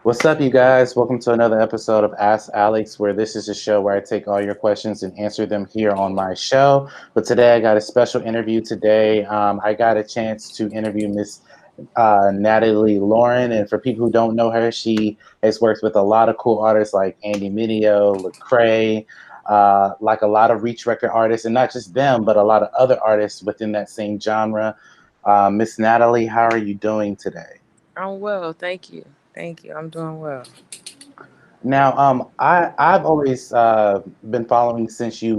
What's up, you guys? Welcome to another episode of Ask Alex, where this is a show where I take all your questions and answer them here on my show. But today I got a special interview today. I got a chance to interview Miss Natalie Lauren. And for people who don't know her, she has worked with a lot of cool artists like Andy Mineo, Lecrae, like a lot of Reach record artists, and not just them, but a lot of other artists within that same genre. Miss Natalie, how are you doing today? I'm well, thank you. Thank you. I'm doing well. Now, I've always been following since you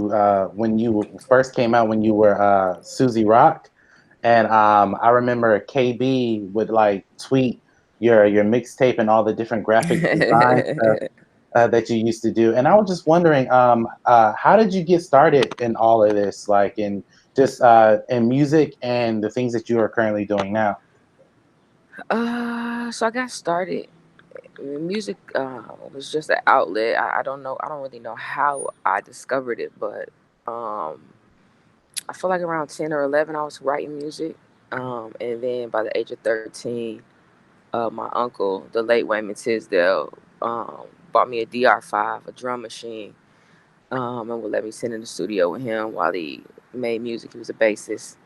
when you first came out when you were Susie Rock, and I remember KB would like tweet your mixtape and all the different graphic design stuff that you used to do, and I was just wondering, how did you get started in all of this, like in just in music and the things that you are currently doing now? so I got started. Music was just an outlet. I don't know. I don't really know how I discovered it, but um, I feel like around 10 or 11, I was writing music. And then by the age of 13, my uncle, the late Wayman Tisdale, bought me a DR5, a drum machine, and would let me sit in the studio with him while he made music. He was a bassist.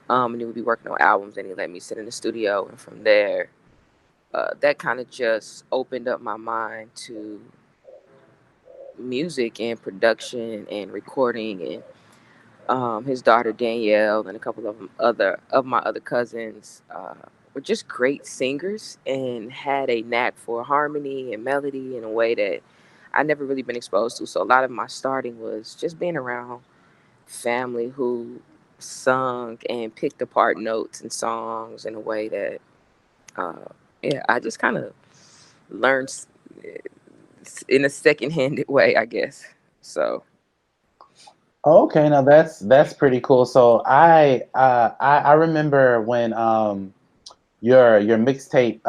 And he would be working on albums, and he let me sit in the studio. And from there, that kind of just opened up my mind to music and production and recording. And his daughter Danielle and a couple of my other cousins were just great singers and had a knack for harmony and melody in a way that I never really been exposed to. So a lot of my starting was just being around family who sung and picked apart notes and songs in a way that uh, yeah, I just kind of learned in a second-handed way, I guess. So Oh, okay, now that's pretty cool. So I remember when your mixtape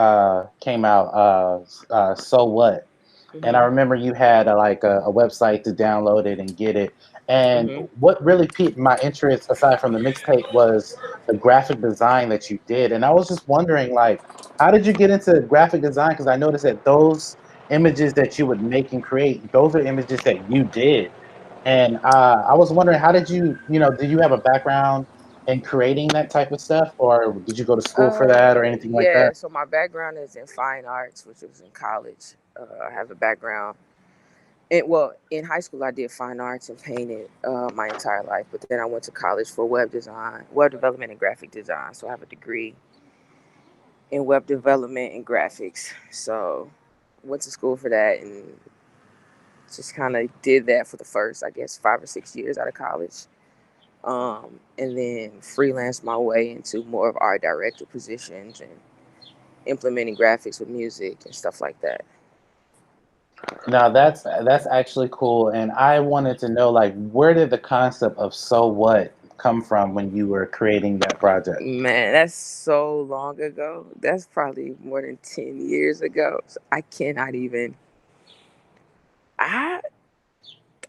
came out, so what? And I hmm remember you had a website to download it and get it. And hmm what really piqued my interest, aside from the mixtape, was the graphic design that you did. And I was just wondering, like, how did you get into graphic design? Because I noticed that those images that you would make and create, those are images that you did. And I was wondering, how did do you have a background in creating that type of stuff, or did you go to school for that or anything like that? yeah, so my background is in fine arts, which was in college. I have a background. Well, in high school, I did fine arts and painted my entire life. But then I went to college for web design, web development, and graphic design. So I have a degree in web development and graphics. So went to school for that and just kind of did that for the first, I guess, 5 or 6 years out of college. And then freelanced my way into more of art director positions and implementing graphics with music and stuff like that. Now that's actually cool, and I wanted to know, like, where did the concept of "so what" come from when you were creating that project? Man, that's so long ago. That's probably more than 10 years ago. So I cannot even I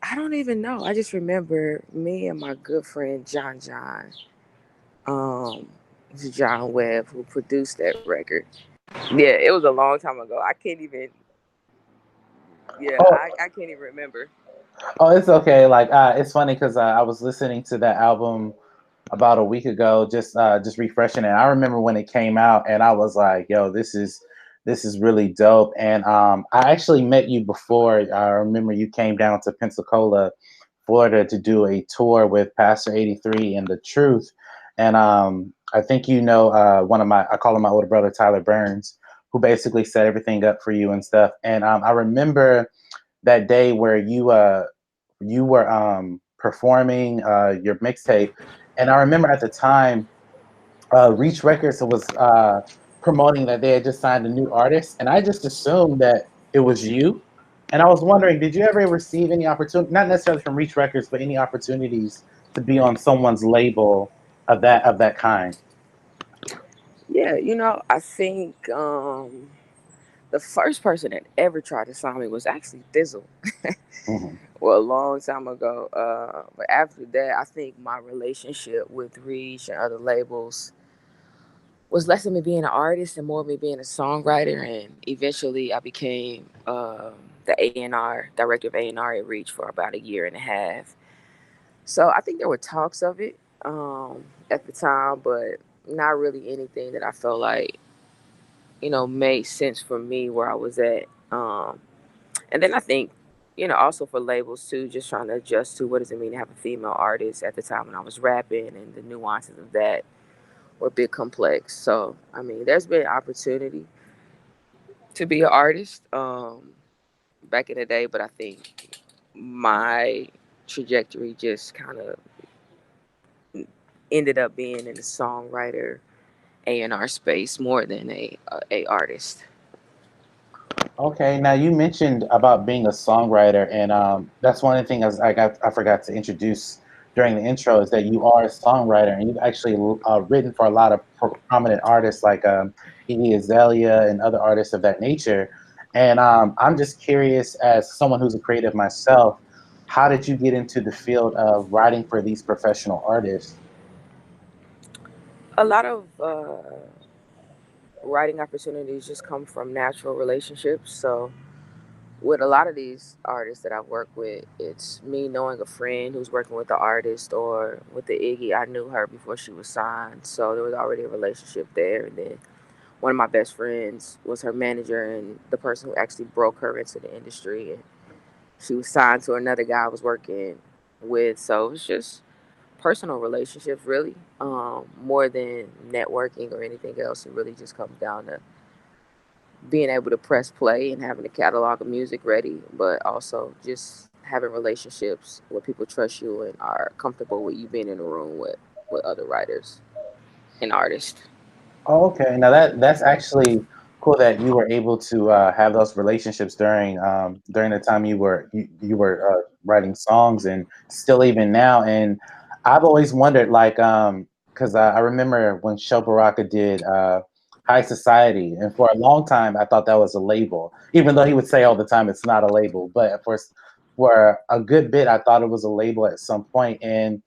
I don't even know. I just remember me and my good friend John. Um it's John Webb who produced that record. Yeah, it was a long time ago. I can't even Oh, I can't even remember. oh, it's okay. Like, it's funny because I was listening to that album about a week ago, just refreshing it. I remember when it came out, and I was like, "Yo, this is really dope." And I actually met you before. I remember you came down to Pensacola, Florida, to do a tour with Pastor 83 and the Truth. And I think one of my I call him my older brother Tyler Burns, who basically set everything up for you and stuff. And I remember that day where you were performing your mixtape, and I remember at the time, Reach Records was promoting that they had just signed a new artist, and I just assumed that it was you. And I was wondering, did you ever receive any opportunity, not necessarily from Reach Records, but any opportunities to be on someone's label of that kind? Yeah, I think the first person that ever tried to sign me was actually Thizzle. Hmm. Well, a long time ago. But after that, I think my relationship with Reach and other labels was less of me being an artist and more of me being a songwriter. And eventually, I became the A&R director of A&R at Reach for about a year and a half. So I think there were talks of it at the time, but not really anything that I felt like made sense for me where I was at. And then I think also for labels too, just trying to adjust to what does it mean to have a female artist at the time when I was rapping, and the nuances of that were a bit complex. So I mean, there's been opportunity to be an artist back in the day, but I think my trajectory just kind of ended up being in the songwriter A&R space more than a artist. Okay, now you mentioned about being a songwriter, and that's one of the things I forgot to introduce during the intro is that you are a songwriter, and you've actually written for a lot of prominent artists like Iggy Azalea and other artists of that nature. And I'm just curious, as someone who's a creative myself, how did you get into the field of writing for these professional artists? A lot of writing opportunities just come from natural relationships. So with a lot of these artists that I've worked with, it's me knowing a friend who's working with the artist, or with the Iggy, I knew her before she was signed. So there was already a relationship there. And then one of my best friends was her manager and the person who actually broke her into the industry. And she was signed to another guy I was working with. So it was just personal relationships, really, more than networking or anything else. It really just comes down to being able to press play and having a catalog of music ready, but also just having relationships where people trust you and are comfortable with you being in a room with other writers and artists. Oh, okay. Now that's actually cool that you were able to have those relationships during the time you were writing songs, and still even now. And I've always wondered, like, because I remember when Sho Baraka did High Society, and for a long time I thought that was a label, even though he would say all the time it's not a label. But for a good bit, I thought it was a label at some point, and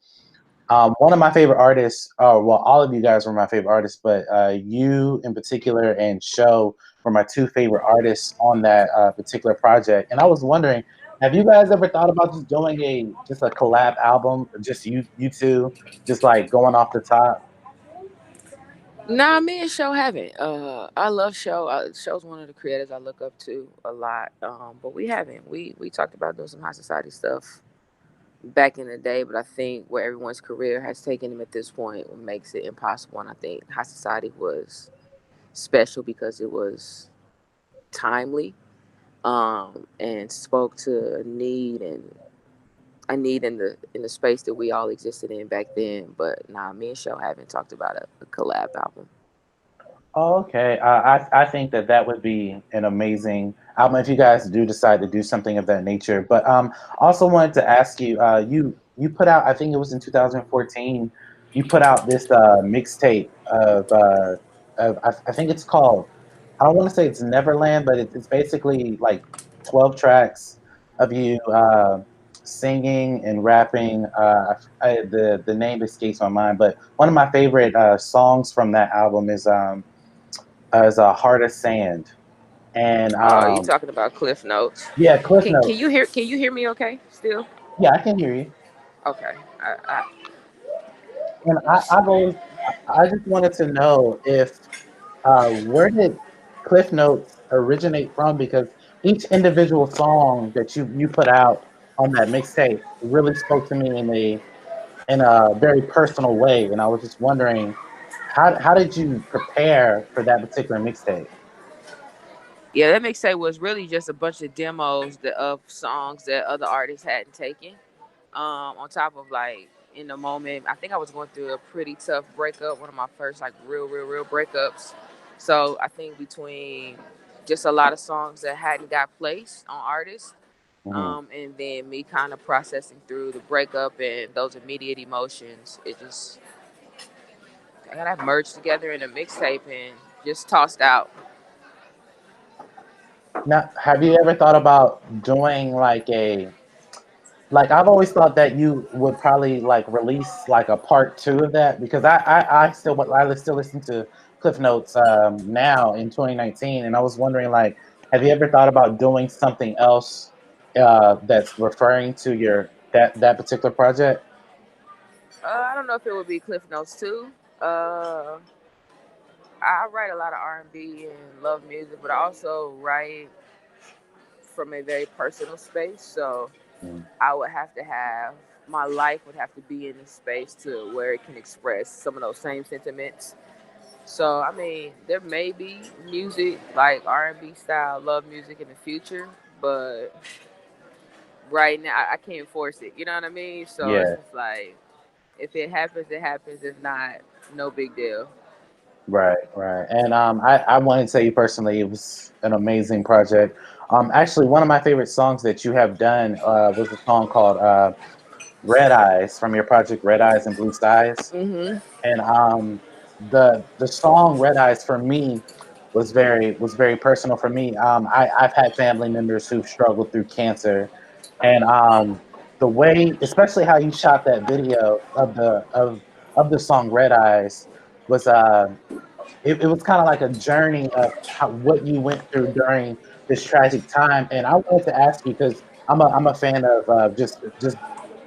one of my favorite artists, well, all of you guys were my favorite artists, but you in particular and Show were my two favorite artists on that particular project. And I was wondering, have you guys ever thought about just doing just a collab album, just you two, just like going off the top? Nah, me and Show haven't. I love Show. Show's one of the creators I look up to a lot. But we haven't. We talked about doing some high society stuff back in the day, but I think where everyone's career has taken them at this point makes it impossible. And I think high society was special because it was timely, and spoke to a need in the space that we all existed in back then. But nah, me and Show haven't talked about a collab album. Oh, okay. I think that that would be an amazing album if you guys do decide to do something of that nature. But also wanted to ask you, you put out, I think it was in 2014, you put out this mixtape I think it's called, I don't want to say it's Neverland, but it's basically like 12 tracks of you singing and rapping. The name escapes my mind, but one of my favorite songs from that album is Heart of Sand. And Oh, you talking about Cliff Notes? yeah, Cliff Can Notes. you hear me okay still? Yeah, I can hear you. Okay. And I just wanted to know if where did Cliff Notes originate from? Because each individual song that you put out on that mixtape really spoke to me in a very personal way, and I was just wondering how did you prepare for that particular mixtape? Yeah, that mixtape was really just a bunch of demos of songs that other artists hadn't taken. On top of like in the moment, I think I was going through a pretty tough breakup, one of my first like real breakups. So I think between just a lot of songs that hadn't got placed on artists, Hmm. and then me kind of processing through the breakup and those immediate emotions, it just I got that merged together in a mixtape and just tossed out. Now, have you ever thought about doing like I've always thought that you would probably like release like a part two of that because I still listen to Cliff Notes now in 2019, and I was wondering, like, have you ever thought about doing something else that's referring to your that particular project? I don't know if it would be Cliff Notes too. Uh, I write a lot of R&B and love music, but I also write from a very personal space. So Mm. I would have to have my life would have to be in a space to where it can express some of those same sentiments. So I mean, there may be music like R&B style love music in the future, but right now I can't force it. You know what I mean? So it's Yeah, just like if it happens, it happens. If not, no big deal. right, right. And I want to tell you personally, it was an amazing project. Actually, one of my favorite songs that you have done was a song called "Red Eyes" from your project "Red Eyes and Blue Skies." Mhm. And the song "Red Eyes" for me was very personal for me. I've had family members who've struggled through cancer, and the way, especially how you shot that video of the song "Red Eyes" was it was kind of like a journey of what you went through during this tragic time. And I wanted to ask you because I'm a fan of just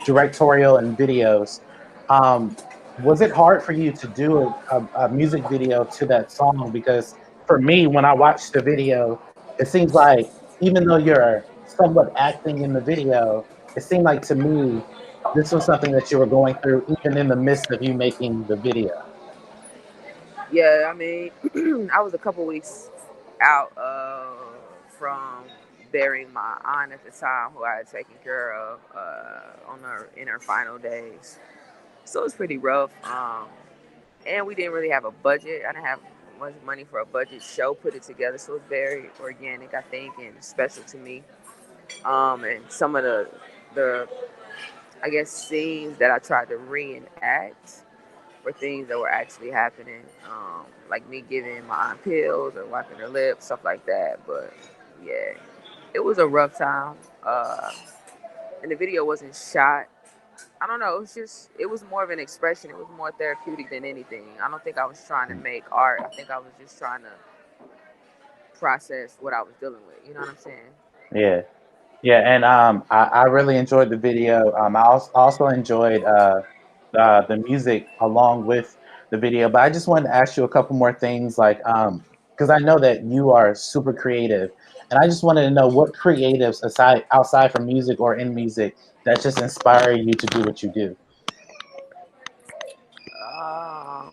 directorial and videos. Um, was it hard for you to do a music video to that song? Because for me, when I watched the video, it seems like even though you're somewhat acting in the video, it seemed like to me this was something that you were going through even in the midst of you making the video. Yeah, I mean, I was a couple weeks out from burying my aunt at the time, who I had taken care of on her in her final days. So it was pretty rough. And we didn't really have a budget. I didn't have much money for a budget show put it together, so it was very organic, I think, and special to me. And some of the I guess scenes that I tried to reenact were things that were actually happening, like me giving my aunt pills or wiping her lips, stuff like that. But yeah, it was a rough time. And the video wasn't shot. I don't know. It was just, it was more of an expression. It was more therapeutic than anything. I don't think I was trying to make art. I think I was just trying to process what I was dealing with. You know what I'm saying? Yeah. Yeah, and I really enjoyed the video. Also enjoyed the music along with the video. But I just wanted to ask you a couple more things, like because I know that you are super creative, and I just wanted to know what creatives aside outside from music or in music that just inspire you to do what you do. Um,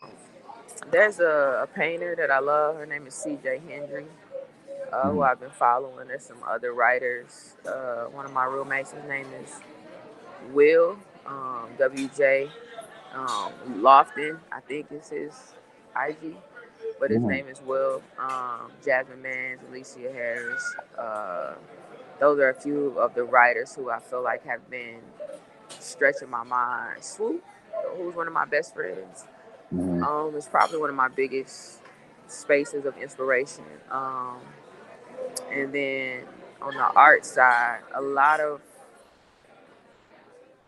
there's a painter that I love. Her name is CJ Hendry, who Mhm, I've been following. There's some other writers. One of my roommates, his name is Will, WJ. Lofton, I think is his IG, but his mhm, name is Will. Jasmine Mans, Alicia Harris. Those are a few of the writers who I feel like have been stretching my mind. Swoop, who's one of my best friends, mhm, is probably one of my biggest spaces of inspiration. And then on the art side, a lot of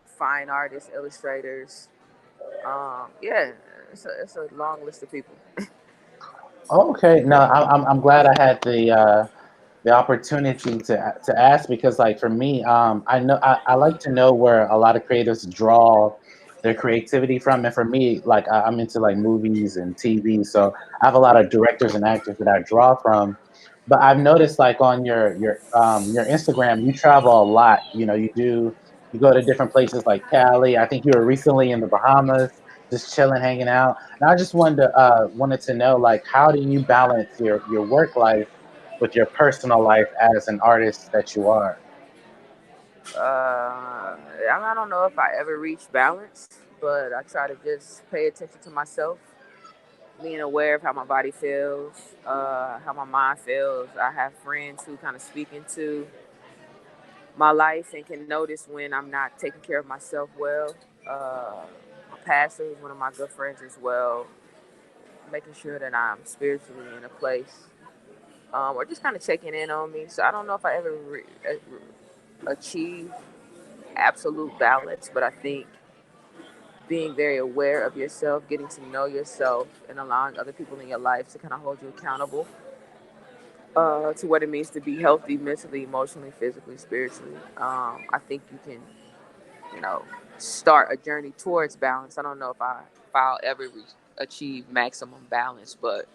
fine artists, illustrators. Yeah, it's a long list of people. Okay, no, I'm glad I had the opportunity to ask because like for me I know I like to know where a lot of creators draw their creativity from, and for me like I'm into like movies and TV, so I have a lot of directors and actors that I draw from. But I've noticed like on your Instagram you travel a lot, you know, you go to different places like Cali. I think you were recently in the Bahamas just chilling, hanging out, and I just wanted to know like how do you balance your work life with your personal life as an artist that you are. I don't know if I ever reach balance, but I try to just pay attention to myself, being aware of how my body feels, how my mind feels. I have friends who kind of speak into my life and can notice when I'm not taking care of myself well. My pastor is one of my good friends as well, making sure that I'm spiritually in a place, or just kind of checking in on me. So I don't know if I ever achieve absolute balance, but I think being very aware of yourself, getting to know yourself, and allowing other people in your life to kind of hold you accountable to what it means to be healthy mentally, emotionally, physically, spiritually. I think you can, you know, start a journey towards balance. I don't know if I'll ever achieve maximum balance, but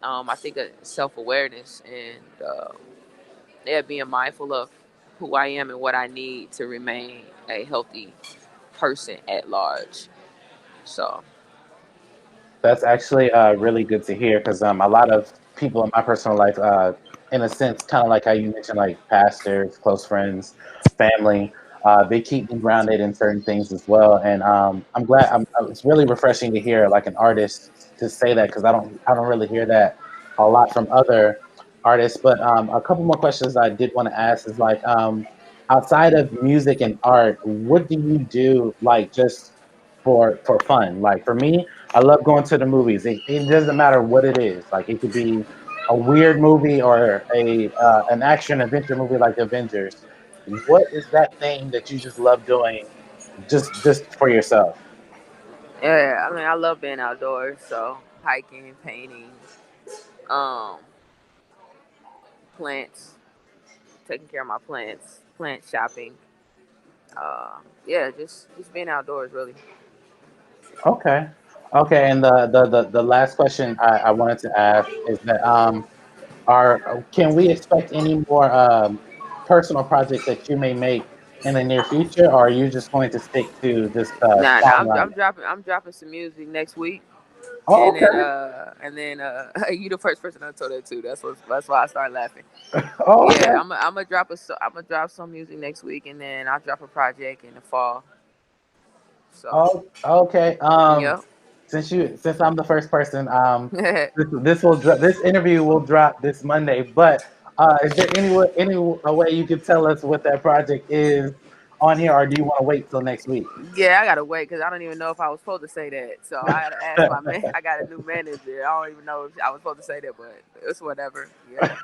I think self awareness and yeah, being mindful of who I am and what I need to remain a healthy person at large. So That's actually really good to hear because a lot of people in my personal life, in a sense, kind of like how you mentioned, like pastors, close friends, family, they keep me grounded in certain things as well. And I'm glad. It's really refreshing to hear like an artist to say that because I don't really hear that a lot from other artists. But a couple more questions I did want to ask is like outside of music and art, what do you do like just for fun? Like for me. I love going to the movies. It doesn't matter what it is. Like it could be a weird movie or a an action adventure movie like Avengers. What is that thing that you just love doing just for yourself? yeah, I mean, I love being outdoors. So hiking, painting, um, plants, taking care of my plants, plant shopping. Yeah, just being outdoors, really. Okay. Okay, and the last question I wanted to ask is that are can we expect any more personal projects that you may make in the near future, or are you just going to stick to just Nah, songwriting? I'm dropping some music next week, Oh, okay. and then you the first person I told that to. That's why I started laughing. Oh, okay. Yeah, I'm gonna drop some music next week, and then I'll drop a project in the fall. So, Oh, okay. yep. Since I'm the first person, this interview will drop this Monday. But is there any a way you could tell us what that project is on here, or do you want to wait till next week? Yeah, I gotta wait because I don't even know if I was supposed to say that. So I gotta ask my man. I got a new manager. I don't even know if I was supposed to say that, but it's whatever. Yeah.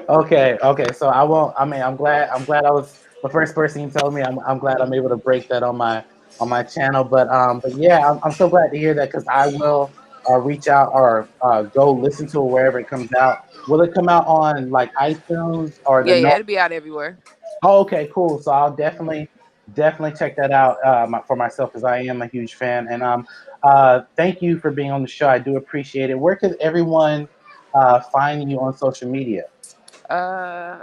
Okay, okay. So I won't. I mean, I'm glad I was the first person you told me. I'm glad I'm able to break that on my channel. But yeah, I'm so glad to hear that because I will reach out or go listen to it wherever it comes out. Will it come out on like iTunes or the Yeah, no? yeah, it'll be out everywhere. Oh, okay, cool. So I'll definitely check that out for myself because I am a huge fan. And thank you for being on the show. I do appreciate it. Where can everyone find you on social media? Uh,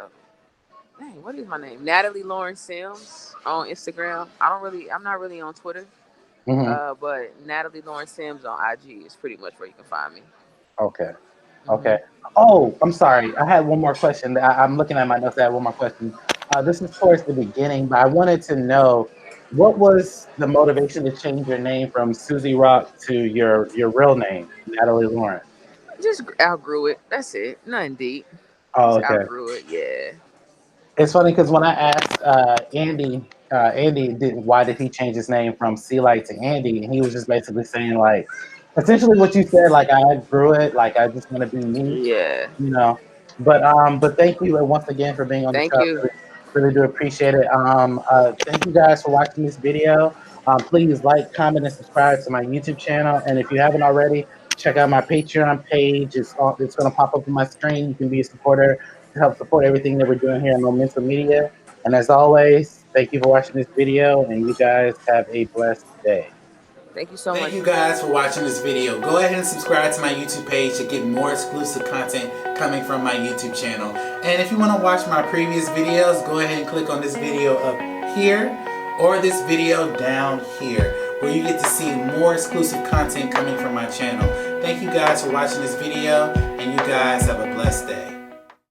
dang, what is my name? Natalie Lauren Sims on Instagram. I'm not really on Twitter. Hmm. But Natalie Lauren Sims on IG is pretty much where you can find me. Okay. Okay. Hmm. Oh, I'm sorry. I had one more question. I'm looking at my notes. I had one more question. This is towards the beginning, but I wanted to know what was the motivation to change your name from Susie Rock to your real name, Natalie Lawrence? Just outgrew it. That's it. Nothing deep. Oh, Just okay. outgrew it. Yeah. It's funny because when I asked Andy why did he change his name from C Light to Andy, and he was just basically saying like, essentially what you said, like I grew it, like I just want to be me, Yeah. you know. But thank you once again for being on the Thank show. I you. really do appreciate it. Thank you guys for watching this video. Please like, comment, and subscribe to my YouTube channel. And if you haven't already, check out my Patreon page. It's going to pop up on my screen. You can be a supporter to help support everything that we're doing here in Momentum Media. And as always, thank you for watching this video, and you guys have a blessed day. Thank you so Thank much. you guys for watching this video. Go ahead and subscribe to my YouTube page to get more exclusive content coming from my YouTube channel. And if you want to watch my previous videos, go ahead and click on this video up here or this video down here where you get to see more exclusive content coming from my channel. Thank you guys for watching this video, and you guys have a blessed day.